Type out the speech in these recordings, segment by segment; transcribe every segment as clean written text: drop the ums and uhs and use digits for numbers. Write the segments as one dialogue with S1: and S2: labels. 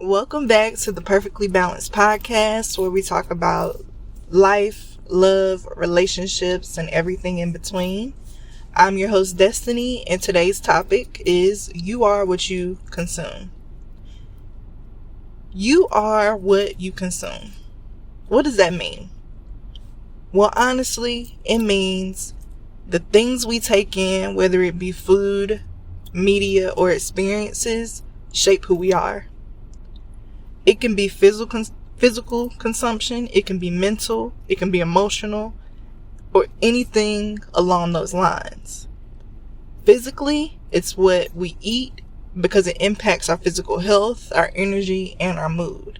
S1: Welcome back to the Perfectly Balanced Podcast, where we talk about life, love, relationships, and everything in between. I'm your host, Destiny, and today's topic is You Are What You Consume. You are what you consume. What does that mean? Well, honestly, it means the things we take in, whether it be food, media, or experiences, shape who we are. It can be physical consumption, it can be mental, it can be emotional, or anything along those lines. Physically, it's what we eat because it impacts our physical health, our energy, and our mood.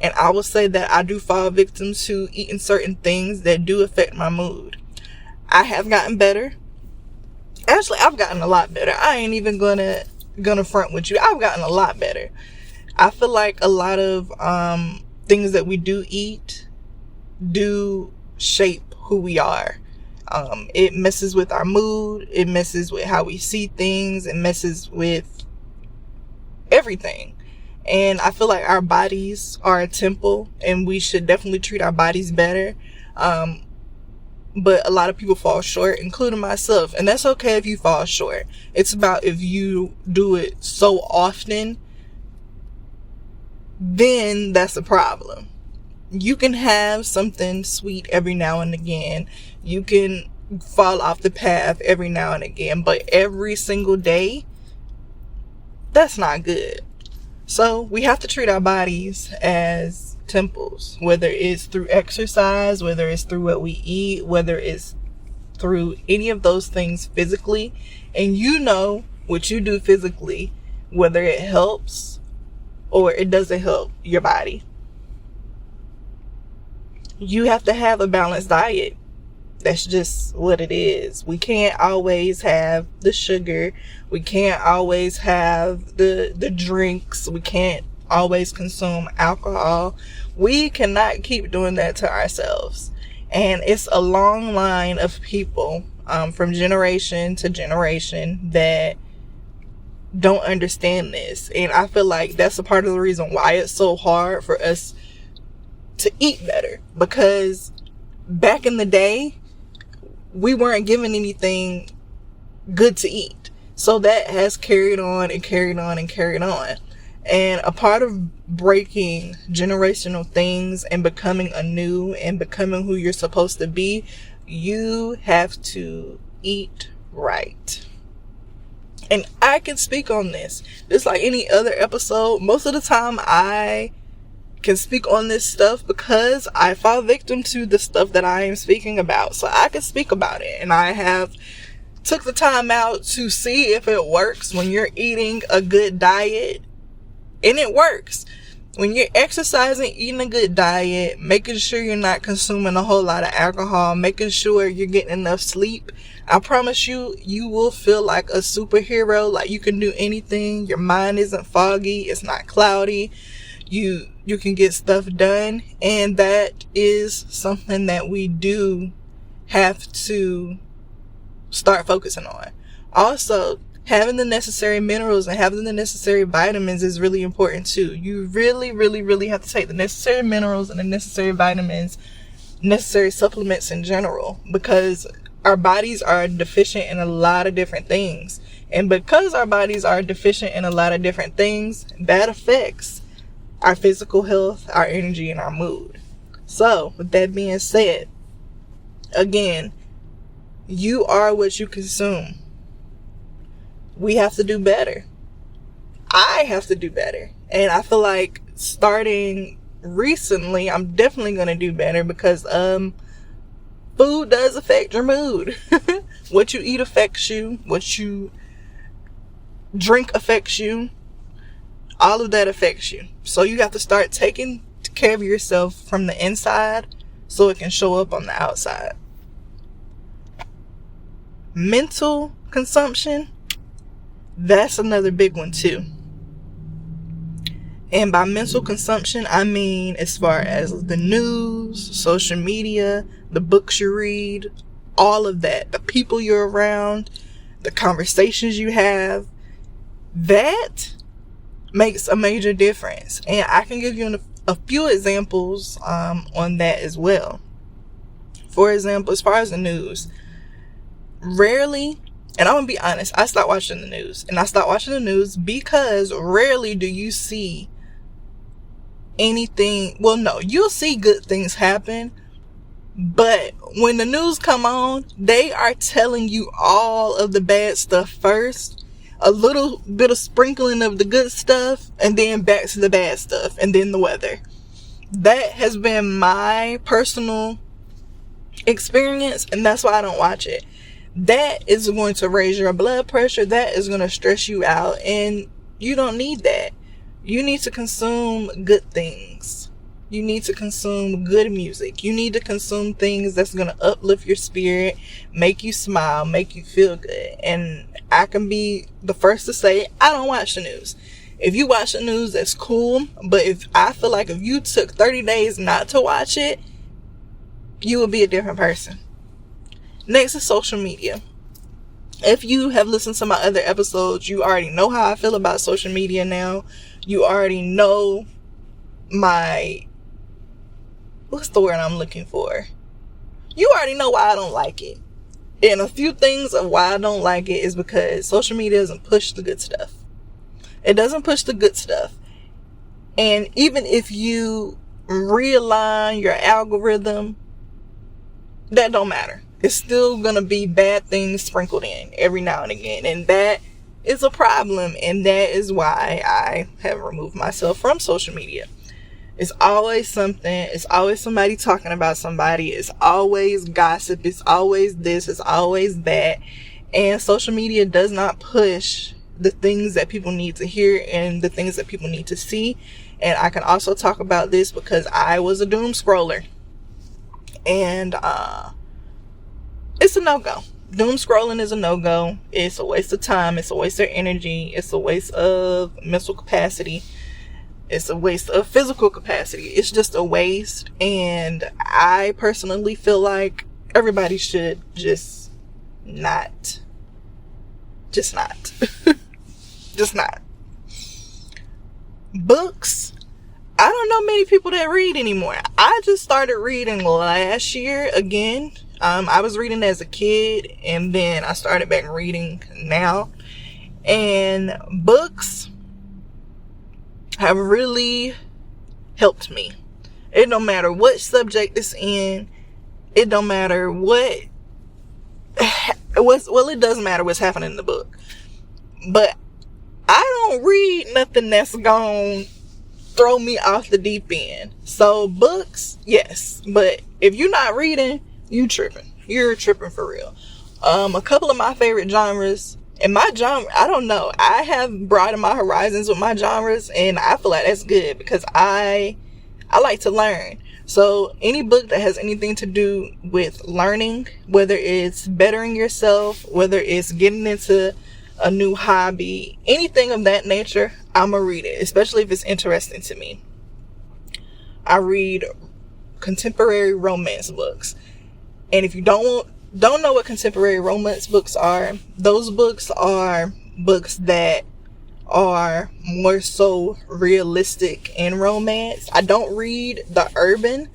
S1: And I will say that I do fall victim to eating certain things that do affect my mood. I have gotten better. Actually, I've gotten a lot better. I ain't even gonna front with you. I've gotten a lot better. I feel like a lot of things that we do eat do shape who we are. It messes with our mood. It messes with how we see things. It messes with everything. And I feel like our bodies are a temple, and we should definitely treat our bodies better. But a lot of people fall short, including myself. And that's okay if you fall short. It's about if you do it so often, then that's a problem. You can have something sweet every now and again. You can fall off the path every now and again. But every single day, that's not good. So we have to treat our bodies as temples, whether it's through exercise, whether it's through what we eat, whether it's through any of those things physically. And you know what you do physically, whether it helps or it doesn't help your body. You have to have a balanced diet. That's just what it is. We can't always have the sugar. We can't always have the drinks. We can't always consume alcohol. We cannot keep doing that to ourselves. And it's a long line of people from generation to generation that don't understand this. And I feel like that's a part of the reason why it's so hard for us to eat better. Because back in the day, we weren't given anything good to eat. So that has carried on and carried on and carried on. And a part of breaking generational things and becoming anew and becoming who you're supposed to be, you have to eat right. And I can speak on this. Just like any other episode, most of the time I can speak on this stuff because I fall victim to the stuff that I am speaking about. So I can speak about it. And I have took the time out to see if it works when you're eating a good diet. And it works. When you're exercising, eating a good diet, making sure you're not consuming a whole lot of alcohol, making sure you're getting enough sleep, I promise you, you will feel like a superhero, like you can do anything. Your mind isn't foggy. It's not cloudy. You can get stuff done. And that is something that we do have to start focusing on. Also, having the necessary minerals and having the necessary vitamins is really important too. You really, really, really have to take the necessary minerals and the necessary vitamins, necessary supplements in general, because our bodies are deficient in a lot of different things. And because our bodies are deficient in a lot of different things, that affects our physical health, our energy, and our mood. So, with that being said, again, you are what you consume. We have to do better. I have to do better. And I feel like starting recently, I'm definitely going to do better because food does affect your mood. What you eat affects you. What you drink affects you. All of that affects you. So you have to start taking care of yourself from the inside so it can show up on the outside. Mental consumption, that's another big one too. And by mental consumption, I mean as far as the news, social media, the books you read, all of that, the people you're around, the conversations you have, that makes a major difference. And I can give you a few examples on that as well. For example, as far as the news, rarely, and I'm gonna be honest, I stopped watching the news. And I stopped watching the news because rarely do you see anything. Well, no, you'll see good things happen, but when the news come on, they are telling you all of the bad stuff first, a little bit of sprinkling of the good stuff, and then back to the bad stuff, and then the weather. That has been my personal experience, and that's why I don't watch it. That is going to raise your blood pressure. That is going to stress you out, and you don't need that. You need to consume good things. You need to consume good music. You need to consume things that's going to uplift your spirit, make you smile, make you feel good. And I can be the first to say, I don't watch the news. If you watch the news, that's cool. But I feel like if you took 30 days not to watch it, you would be a different person. Next is social media. If you have listened to my other episodes, you already know how I feel about social media now. You already know what's the word I'm looking for? You already know why I don't like it. And a few things of why I don't like it is because social media doesn't push the good stuff. It doesn't push the good stuff. And even if you realign your algorithm, that don't matter. It's still going to be bad things sprinkled in every now and again. And that is a problem. And that is why I have removed myself from social media. It's always something. It's always somebody talking about somebody. It's always gossip. It's always this. It's always that. And social media does not push the things that people need to hear and the things that people need to see. And I can also talk about this because I was a doom scroller. And it's a no-go. Doom scrolling is a no-go. It's a waste of time. It's a waste of energy. It's a waste of mental capacity. It's a waste of physical capacity. It's just a waste. And I personally feel like everybody should just not. Just not. Just not. Books. I don't know many people that read anymore. I just started reading last year again. I was reading as a kid, and then I started back reading now. And books have really helped me. It don't matter what subject it's in. It don't matter it does matter what's happening in the book. But I don't read nothing that's gonna throw me off the deep end. So books, yes. But if you're not reading, you tripping. You're tripping for real. A couple of my favorite genres. And my genre, I don't know. I have broadened my horizons with my genres, and I feel like that's good because I like to learn. So any book that has anything to do with learning, whether it's bettering yourself, whether it's getting into a new hobby, anything of that nature, I'm gonna read it, especially if it's interesting to me. I read contemporary romance books. And if you don't know what contemporary romance books are, those books are books that are more so realistic in romance. I don't read the urban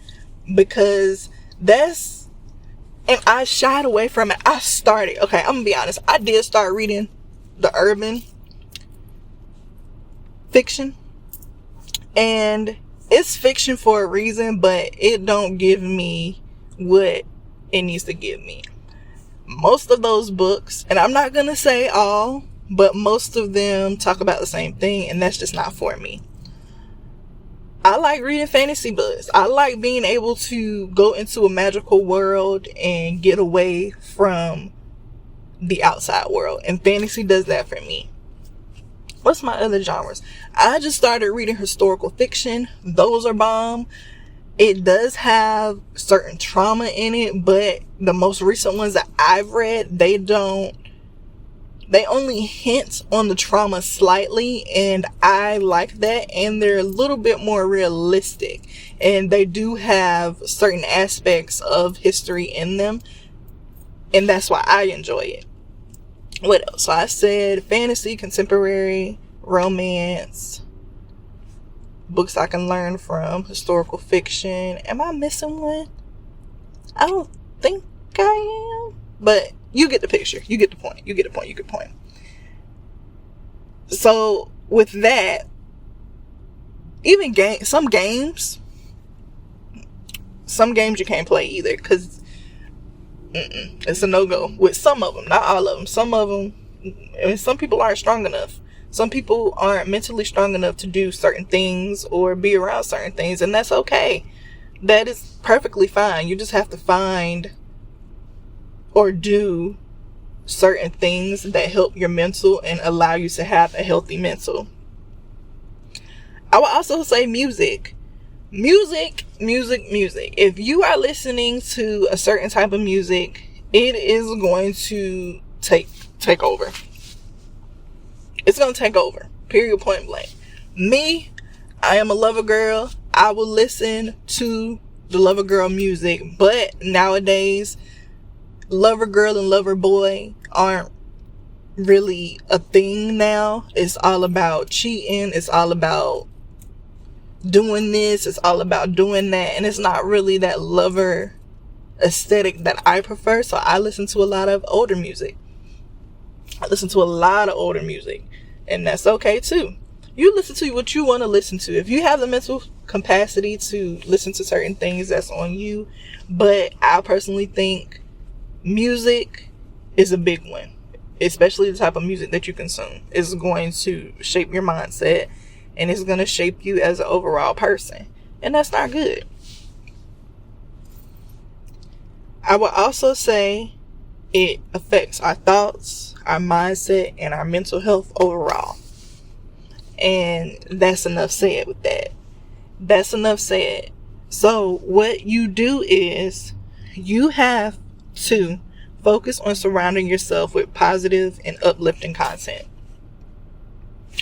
S1: because and I shied away from it. Okay, I'm gonna be honest, I did start reading the urban fiction, and it's fiction for a reason, but it don't give me what it needs to give me. Most of those books, and I'm not gonna say all, but most of them talk about the same thing, and that's just not for me. I like reading fantasy books. I like being able to go into a magical world and get away from the outside world, and fantasy does that for me. What's my other genres? I just started reading historical fiction. Those are bomb. It does have certain trauma in it, but the most recent ones that I've read, they only hint on the trauma slightly, and I like that, and they're a little bit more realistic, and they do have certain aspects of history in them, and that's why I enjoy it. What else? So I said fantasy, contemporary, romance, books I can learn from, historical fiction. Am I missing one? I don't think I am. But you get the picture. You get the point. So with that, even some games you can't play either, because it's a no-go with some of them. Not all of them. Some of them, some people aren't strong enough. Some people aren't mentally strong enough to do certain things or be around certain things, and that's okay. That is perfectly fine. You just have to find or do certain things that help your mental and allow you to have a healthy mental. I would also say music. If you are listening to a certain type of music, it is going to take over. It's going to take over. Period, point blank. Me, I am a lover girl. I will listen to the lover girl music. But nowadays, lover girl and lover boy aren't really a thing now. It's all about cheating. It's all about doing this. It's all about doing that. And it's not really that lover aesthetic that I prefer. So I listen to a lot of older music. And that's okay too. You listen to what you want to listen to. If you have the mental capacity to listen to certain things, that's on you. But I personally think music is a big one. Especially the type of music that you consume. It's going to shape your mindset. And it's going to shape you as an overall person. And that's not good. I would also say it affects our thoughts, our mindset, and our mental health overall. And that's enough said with that. That's enough said. So what you do is you have to focus on surrounding yourself with positive and uplifting content.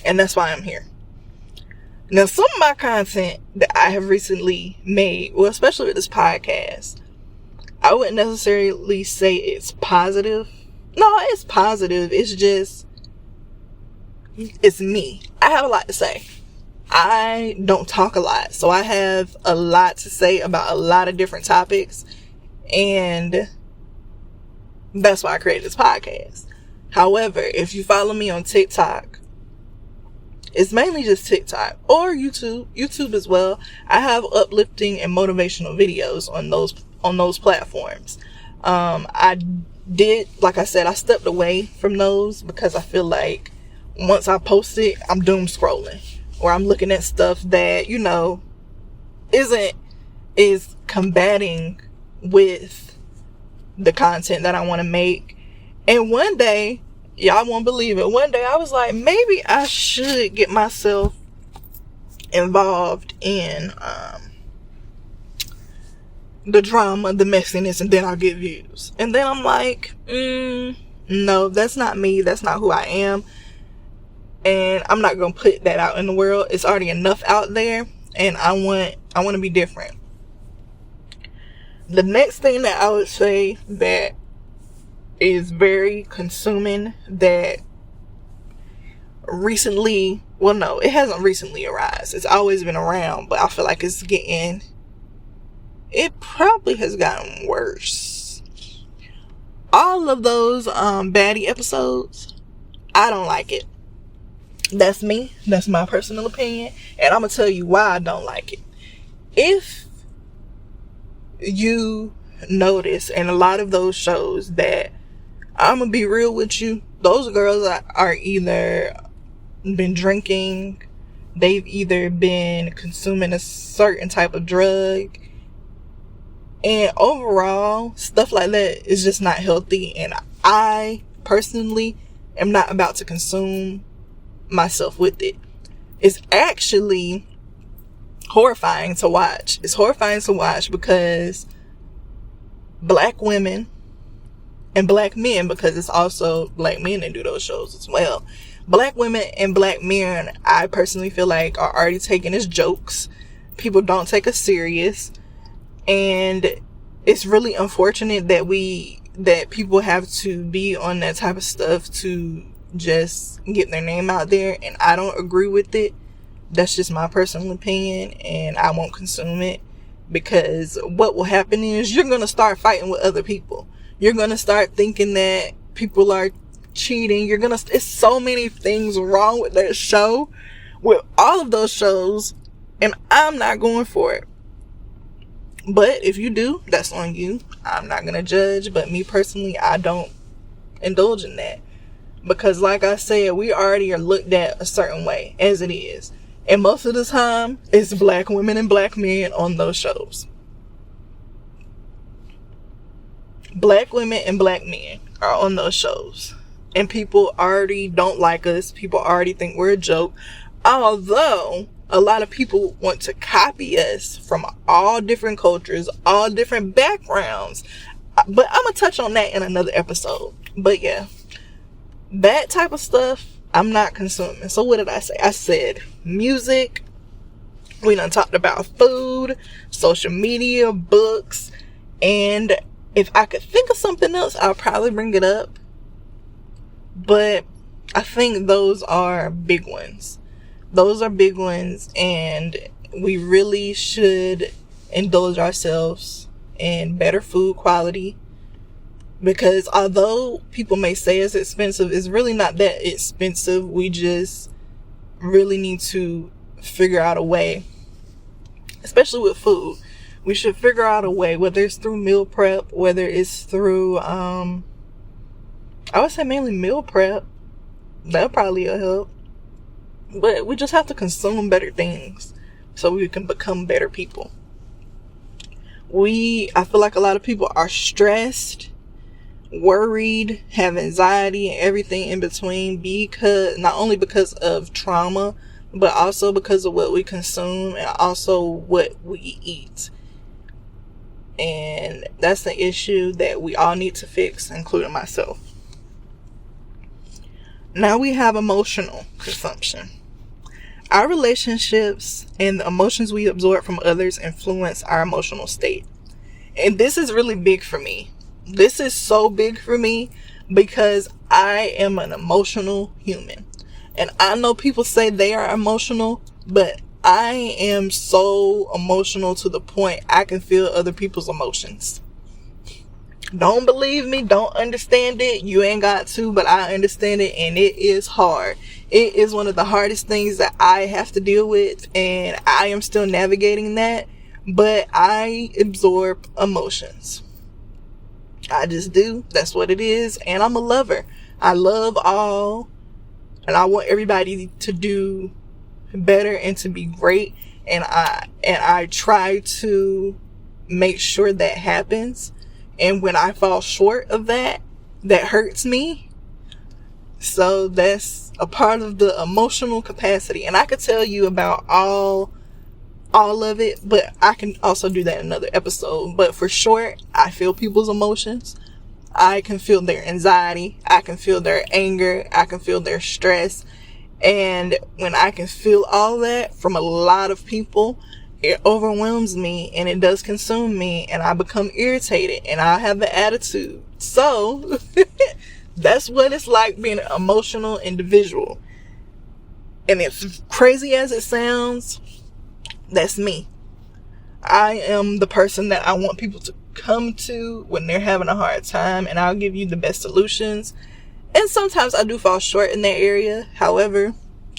S1: And that's why I'm here. Now, some of my content that I have recently made, well, especially with this podcast, I wouldn't necessarily say it's positive. No, it's positive. It's just, it's me. I have a lot to say. I don't talk a lot. So I have a lot to say about a lot of different topics. And that's why I created this podcast. However, if you follow me on TikTok, it's mainly just TikTok or YouTube as well. I have uplifting and motivational videos on those platforms. I did, like I said, I stepped away from those because I feel like once I post it, I'm doom scrolling, or I'm looking at stuff that, is combating with the content that I want to make. And one day, y'all won't believe it, one day I was like, maybe I should get myself involved in the drama, the messiness, and then I'll get views. And then I'm like, no, that's not me. That's not who I am. And I'm not going to put that out in the world. It's already enough out there. And I want to be different. The next thing that I would say that is very consuming that recently, well, no, it hasn't recently arisen. It's always been around, but I feel like it probably has gotten worse. All of those baddie episodes, I don't like it. That's me. That's my personal opinion. And I'm going to tell you why I don't like it. If you notice in a lot of those shows that, I'm going to be real with you, those girls are either been drinking, they've either been consuming a certain type of drug, and overall, stuff like that is just not healthy. And I personally am not about to consume myself with it. It's actually horrifying to watch. It's horrifying to watch because black women and black men, because it's also black men that do those shows as well. Black women and black men, I personally feel like, are already taken as jokes. People don't take us serious. And it's really unfortunate that people have to be on that type of stuff to just get their name out there. And I don't agree with it. That's just my personal opinion, and I won't consume it, because what will happen is you're going to start fighting with other people. You're going to start thinking that people are cheating. It's so many things wrong with that show, with all of those shows, and I'm not going for it. But if you do, that's on you. I'm not going to judge, but me personally, I don't indulge in that. Because like I said, we already are looked at a certain way as it is. And most of the time, it's black women and black men on those shows. Black women and black men are on those shows. And people already don't like us. People already think we're a joke. Although a lot of people want to copy us from all different cultures, all different backgrounds. But I'm going to touch on that in another episode. But yeah, that type of stuff, I'm not consuming. So what did I say? I said music. We done talked about food, social media, books. And if I could think of something else, I'll probably bring it up. But I think those are big ones. Those are big ones, and we really should indulge ourselves in better food quality, because although people may say it's expensive, it's really not that expensive. We just really need to figure out a way, especially with food. We should figure out a way, whether it's through meal prep, whether it's through, I would say mainly meal prep. That'll probably help. But we just have to consume better things so we can become better people. I feel like a lot of people are stressed, worried, have anxiety, and everything in between, because not only because of trauma, but also because of what we consume and also what we eat. And that's the issue that we all need to fix, including myself. Now we have emotional consumption. Our relationships and the emotions we absorb from others influence our emotional state. And this is really big for me. This is so big for me because I am an emotional human. And I know people say they are emotional, but I am so emotional to the point I can feel other people's emotions. Don't believe me, don't understand it, you ain't got to, but I understand it, and it is hard. It is one of the hardest things that I have to deal with, and I am still navigating that, but I absorb emotions. I just do. That's what it is, and I'm a lover. I love all, and I want everybody to do better and to be great, and I try to make sure that happens. And when I fall short of that hurts me. So that's a part of the emotional capacity. And I could tell you about all of it, but I can also do that in another episode. But for short, I feel people's emotions. I can feel their anxiety. I can feel their anger. I can feel their stress. And when I can feel all that from a lot of people, it overwhelms me and it does consume me, and I become irritated and I have an attitude. So that's what it's like being an emotional individual. And as crazy as it sounds, that's me. I am the person that I want people to come to when they're having a hard time, and I'll give you the best solutions. And sometimes I do fall short in that area. However,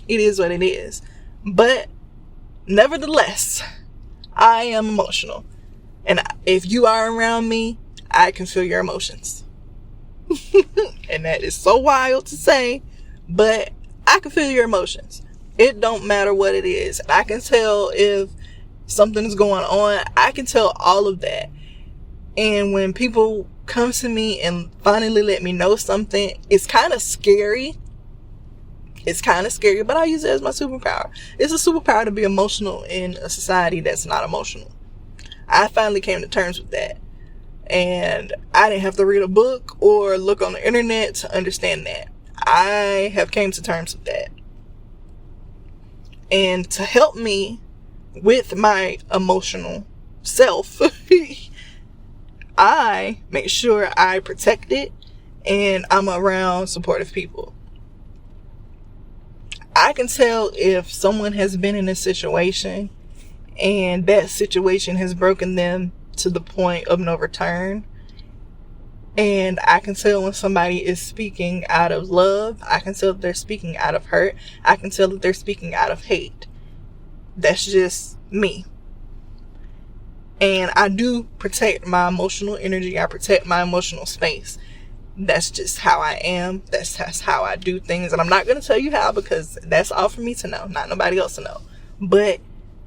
S1: it is what it is. But nevertheless, I am emotional. And if you are around me, I can feel your emotions. And that is so wild to say, but I can feel your emotions. It don't matter what it is. I can tell if something is going on. I can tell all of that. And when people come to me and finally let me know something, it's kind of scary. It's kind of scary, but I use it as my superpower. It's a superpower to be emotional in a society that's not emotional. I finally came to terms with that. And I didn't have to read a book or look on the internet to understand that. I have came to terms with that. And to help me with my emotional self, I make sure I protect it and I'm around supportive people. I can tell if someone has been in a situation and that situation has broken them to the point of no return. And I can tell when somebody is speaking out of love. I can tell if they're speaking out of hurt. I can tell if they're speaking out of hate. That's just me. And I do protect my emotional energy. I protect my emotional space. That's just how I am. That's how I do things. And I'm not going to tell you how, because that's all for me to know, not nobody else to know. But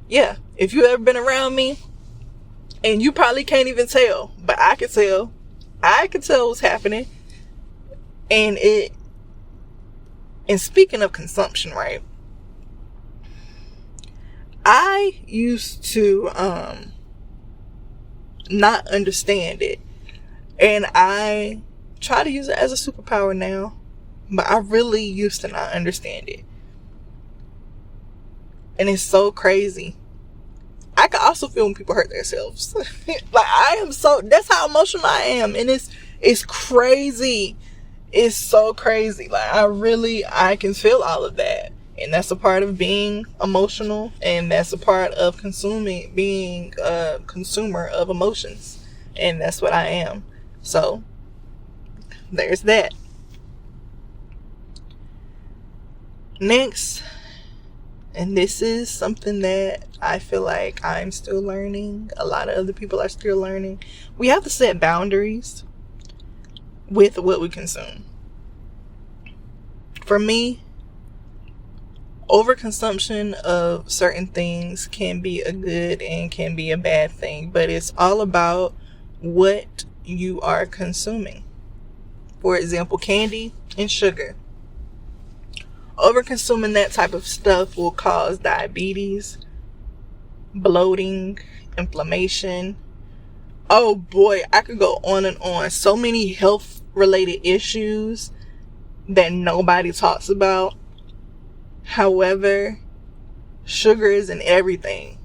S1: yeah, if you ever been around me, and you probably can't even tell, but I can tell. I can tell what's happening. And speaking of consumption, right? I used to not understand it. And I try to use it as a superpower now, but I really used to not understand it. And it's so crazy. I can also feel when people hurt themselves. That's how emotional I am. And it's crazy. It's so crazy. Like, I can feel all of that. And that's a part of being emotional. And that's a part of being a consumer of emotions. And that's what I am. So, there's that. Next, and this is something that I feel like I'm still learning. A lot of other people are still learning. We have to set boundaries with what we consume. For me, overconsumption of certain things can be a good and can be a bad thing, but it's all about what you are consuming. For example, candy and sugar. Over-consuming that type of stuff will cause diabetes, bloating, inflammation. Oh boy, I could go on and on. So many health-related issues that nobody talks about. However, sugar is in everything.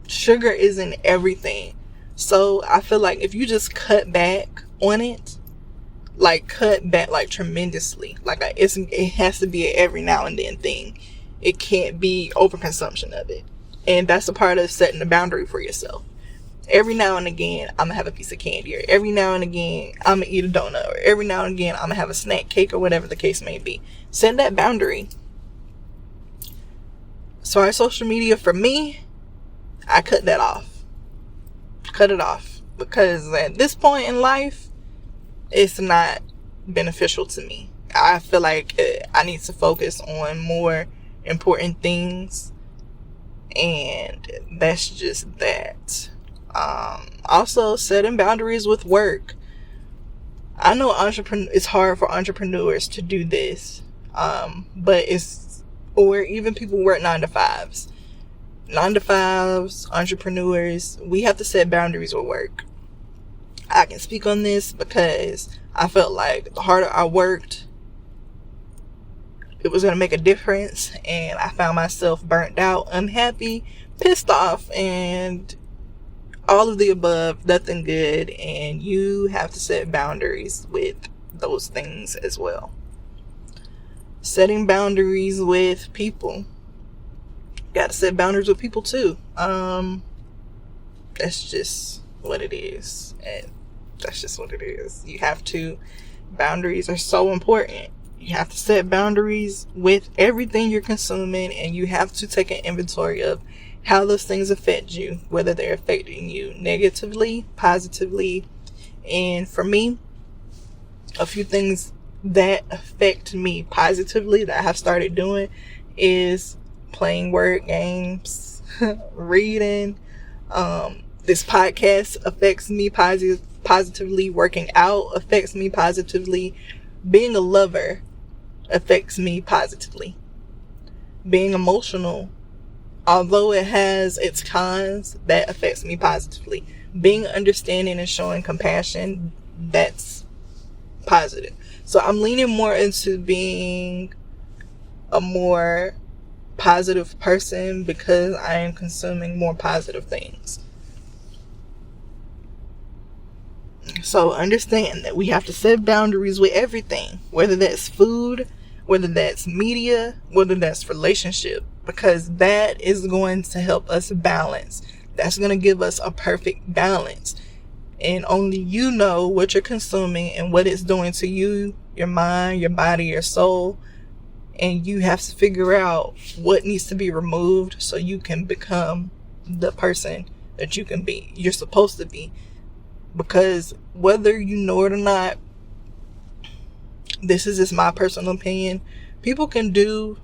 S1: Sugar is in everything. So I feel like if you just cut back on it, cut back tremendously. It has to be an every now and then thing. It can't be overconsumption of it. And that's a part of setting a boundary for yourself. Every now and again, I'm gonna have a piece of candy, or every now and again, I'm gonna eat a donut, or every now and again, I'm gonna have a snack cake, or whatever the case may be. Set that boundary. So our social media, for me, I cut that off. Cut it off. Because at this point in life, it's not beneficial to me. I feel like I need to focus on more important things. And that's just that. Also, setting boundaries with work. I know it's hard for entrepreneurs to do this. Or even people work 9 to 5s. 9 to 5s, entrepreneurs, we have to set boundaries with work. I can speak on this because I felt like the harder I worked, it was going to make a difference. And I found myself burnt out, unhappy, pissed off, and all of the above, nothing good. And you have to set boundaries with those things as well. Setting boundaries with people. Got to set boundaries with people too. That's just what it is. And that's just what it is. You have to. Boundaries are so important. You have to set boundaries with everything you're consuming, and you have to take an inventory of how those things affect you, whether they're affecting you negatively, positively. And for me, a few things that affect me positively that I have started doing is playing word games, reading. This podcast affects me positively. Working out affects me positively. Being a lover affects me positively. Being emotional, although it has its cons, that affects me positively. Being understanding and showing compassion, that's positive. So I'm leaning more into being a more positive person because I am consuming more positive things. So understand that we have to set boundaries with everything, whether that's food, whether that's media, whether that's relationship, because that is going to help us balance. That's going to give us a perfect balance. And only you know what you're consuming and what it's doing to you, your mind, your body, your soul. And you have to figure out what needs to be removed so you can become the person that you're supposed to be. Because whether you know it or not, this is just my personal opinion, people can do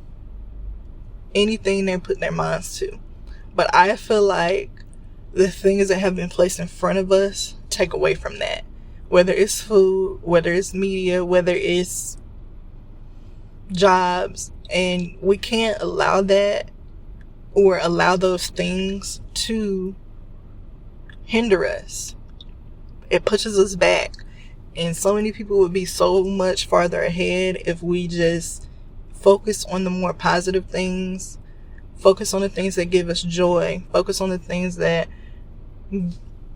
S1: anything they put their minds to. But I feel like the things that have been placed in front of us take away from that. Whether it's food, whether it's media, whether it's jobs, and we can't allow that or allow those things to hinder us. It pushes us back. And so many people would be so much farther ahead if we just focus on the more positive things, focus on the things that give us joy, focus on the things that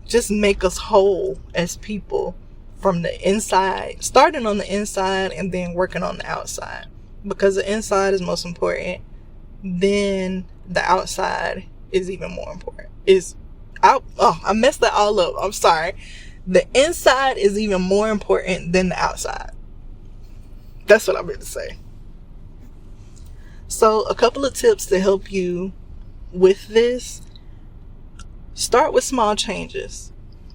S1: just make us whole as people from the inside, starting on the inside and then working on the outside. Because the inside is most important, then the outside is even more important. I messed that all up. I'm sorry. The inside is even more important than the outside. That's what I meant to say. So a couple of tips to help you with this. Start with small changes.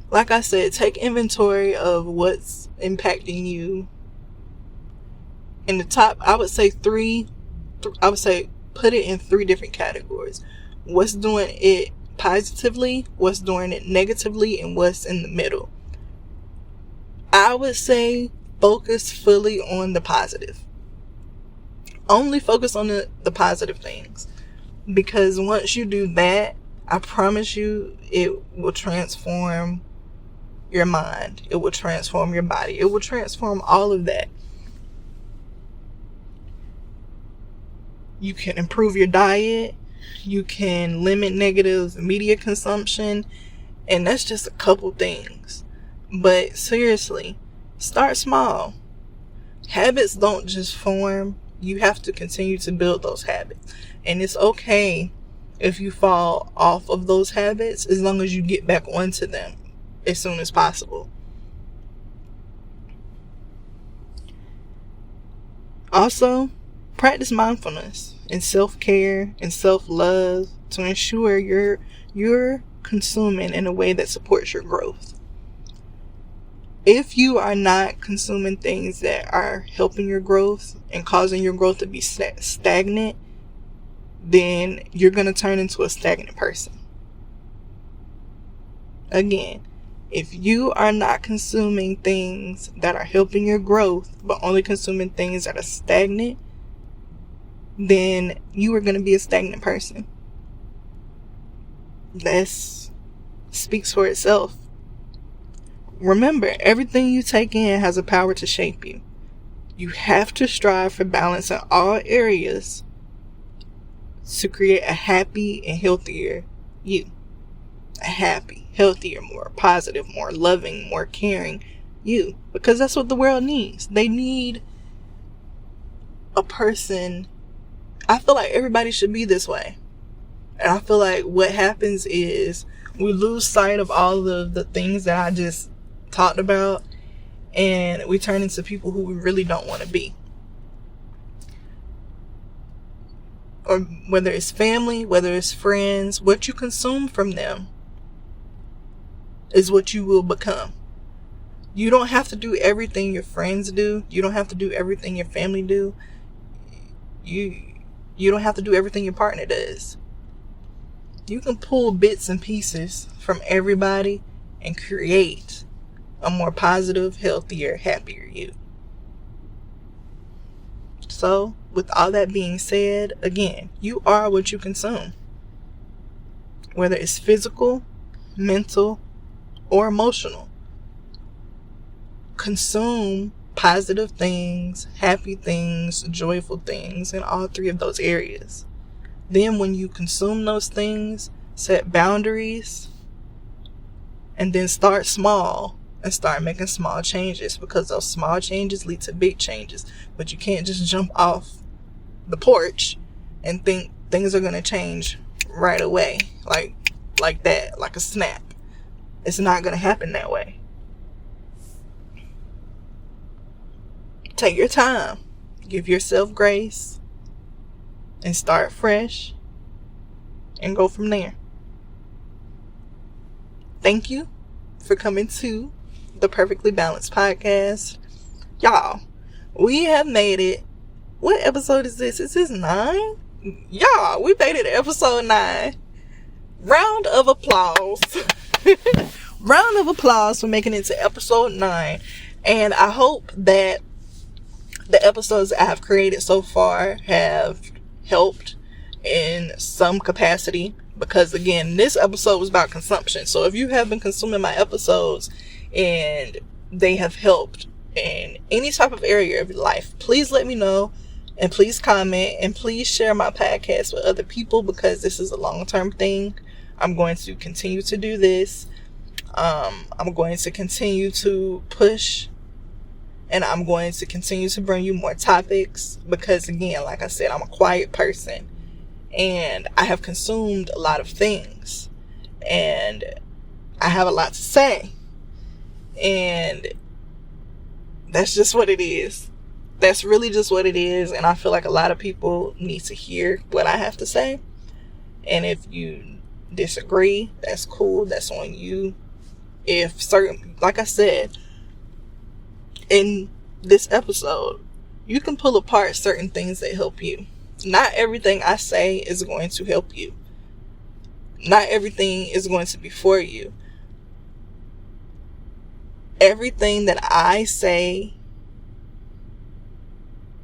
S1: Like I said, take inventory of what's impacting you. In the top, I would say put it in 3 different categories. What's doing it positively, what's doing it negatively, and what's in the middle. I would say focus fully on the positive. Only focus on the positive things. Because once you do that, I promise you, it will transform your mind. It will transform your body. It will transform all of that. You can improve your diet. You can limit negative media consumption. And that's just a couple things. But seriously, start small. Habits don't just form. You have to continue to build those habits. And it's okay if you fall off of those habits, as long as you get back onto them as soon as possible. Also, practice mindfulness and self-care and self-love to ensure you're consuming in a way that supports your growth. If you are not consuming things that are helping your growth and causing your growth to be stagnant, then you're going to turn into a stagnant person. Again, if you are not consuming things that are helping your growth, but only consuming things that are stagnant, then you are going to be a stagnant person. That speaks for itself. Remember, everything you take in has a power to shape you. You have to strive for balance in all areas to create a happy and healthier you. A happy, healthier, more positive, more loving, more caring you. Because that's what the world needs. They need a person. I feel like everybody should be this way. And I feel like what happens is we lose sight of all of the things that I just talked about, and we turn into people who we really don't want to be. Or whether it's family, whether it's friends, what you consume from them is what you will become. You don't have to do everything your friends do. You don't have to do everything your family do. You don't have to do everything your partner does. You can pull bits and pieces from everybody and create a more positive, healthier, happier you. So, with all that being said, again, you are what you consume. Whether it's physical, mental, or emotional. Consume positive things, happy things, joyful things in all 3 of those areas. Then when you consume those things, set boundaries, and then start small and start making small changes, because those small changes lead to big changes. But you can't just jump off the porch and think things are going to change right away, like that, like a snap. It's not going to happen that way. Take your time, give yourself grace, and start fresh and go from there. Thank you for coming to the Perfectly Balanced Podcast. Y'all, we have made it. What episode is this? Is this 9? Y'all, we made it to episode 9. Round of applause. Round of applause for making it to episode 9. And I hope that the episodes I have created so far have helped in some capacity. Because again, this episode was about consumption. So if you have been consuming my episodes and they have helped in any type of area of your life, please let me know, and please comment, and please share my podcast with other people, because this is a long-term thing. I'm going to continue to do this. I'm going to continue to push, and I'm going to continue to bring you more topics, because again, like I said, I'm a quiet person and I have consumed a lot of things and I have a lot to say, and that's just what it is. That's really just what it is. And I feel like a lot of people need to hear what I have to say. And if you disagree, that's cool. That's on you. Like I said, in this episode, you can pull apart certain things that help you. Not everything I say is going to help you. Not everything is going to be for you. Everything that I say,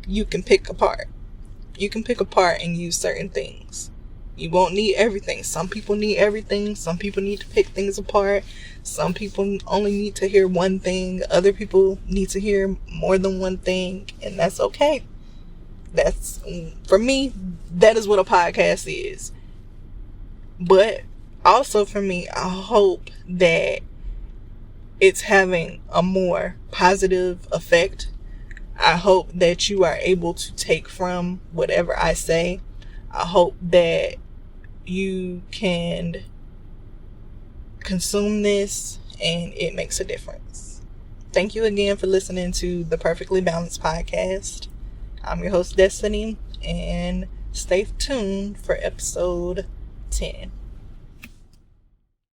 S1: you can pick apart. You can pick apart and use certain things. You won't need everything. Some people need everything. Some people need to pick things apart. Some people only need to hear one thing. Other people need to hear more than one thing. And that's okay. That's, for me, that is what a podcast is. But also for me, I hope that it's having a more positive effect. I hope that you are able to take from whatever I say. I hope that you can consume this and it makes a difference. Thank you again for listening to the Perfectly Balanced Podcast. I'm your host, Destiny, and stay tuned for episode 10.